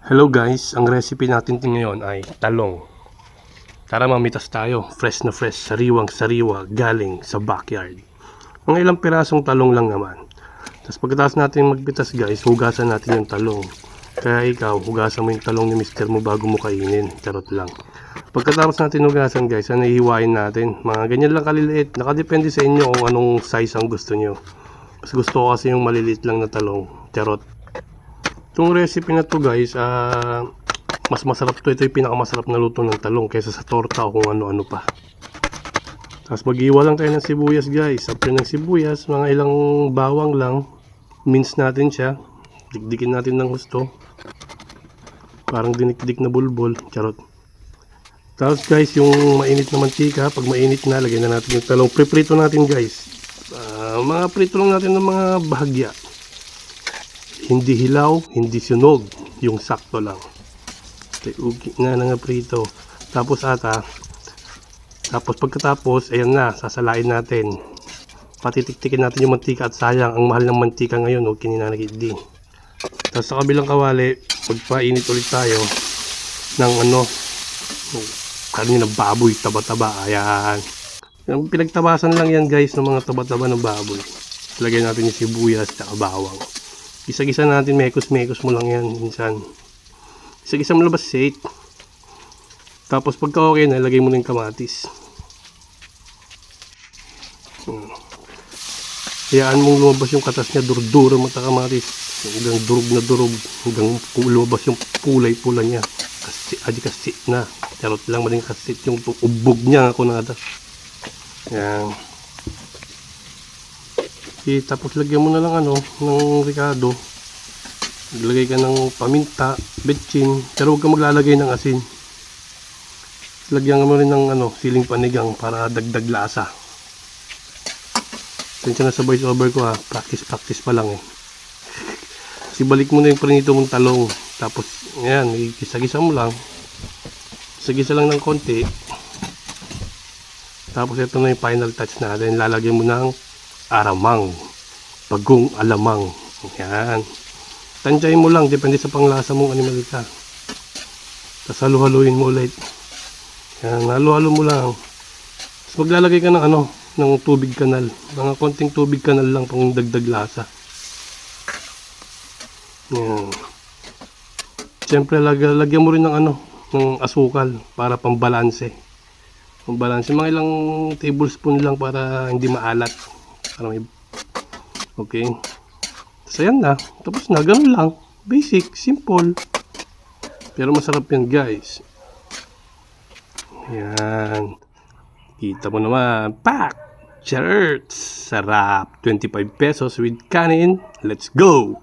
Hello guys, ang recipe natin ngayon ay talong. Tara mamitas tayo, fresh na fresh, sariwang sariwa, galing sa backyard. Mga ilang pirasong talong lang naman. Tapos pagkatapos natin magpitas guys, hugasan natin yung talong. Kaya ikaw, hugasan mo yung talong ni mister mo bago mo kainin, charot lang. Pagkatapos natin hugasan guys, ano ihiwain natin? Mga ganyan lang kaliliit, nakadepende sa inyo kung anong size ang gusto nyo. Mas gusto ko kasi yung maliliit lang na talong, charot. Itong recipe na to guys, mas masarap to. Ito yung pinakamasarap na luto ng talong kaysa sa torta o kung ano-ano pa. Tapos mag-iwa lang tayo ng sibuyas guys. After ng sibuyas, mga ilang bawang lang. Mince natin siya. Dikdikin natin ng gusto. Parang dinikdik na bulbol. Charot. Tapos guys, yung mainit na mantika, pag mainit na, lagyan na natin yung talong. Pre-prito natin guys. Mga prito lang natin ng mga bahagya. Hindi hilaw, hindi sunog, yung sakto lang. Ugi na nga prito. Tapos pagkatapos, ayan na, sasalain natin. Patitiktikin natin yung mantika at sayang, ang mahal ng mantika ngayon, huwag kininanagid din. Tapos sa kabilang kawali, magpainit ulit tayo ng karne ng baboy, taba-taba, ayan. Yung pinagtabasan lang yan guys, ng mga taba-taba ng baboy. Lagyan natin yung sibuyas at bawang. Gisa-gisa natin, mekos-mekos mo lang yan minsan. Gisa-gisa mo labas set. Tapos pagka okay na, ilagay mo na yung kamatis. Hayaan mong lumabas yung katas niya, dur-duro mata kamatis. Hanggang durog na durog, hanggang lumabas yung kulay-pula niya. Kasi na. Charot lang, maling kasi yung ubog niya ako na ata. Yan. Okay, tapos lagyan mo na lang ng ricado. Maglagay ka ng paminta, betchin, pero huwag ka maglalagay ng asin. Lagyan mo rin ng siling panigang para dagdag lasa. Tensya na sa voice over ko ha, practice pa lang eh. Kasi balik mo na yung prinito mong talong. Tapos ayan, gisa-gisa mo lang. Gisa-gisa lang ng konti. Tapos ito na yung final touch natin. Lalagyan mo ng aramang, bagong alamang. Yan. Tansyahin mo lang, depende sa panglasa mong animal ka. Tapos halu-haluin mo ulit. Yan, halu-halo mo lang. Tapos maglalagay ka ng tubig kanal. Mga konting tubig kanal lang pang dagdag lasa. Yan. Siyempre, lagyan mo rin ng asukal para pambalanse. Pambalanse, mga ilang tablespoon lang para hindi maalat. Okay. So yan na. Tapos na. Ganun lang. Basic. Simple. Pero masarap yan guys. Yan. Kita mo naman. Pak! Shirts! Sarap. 25 pesos with kanin. Let's go!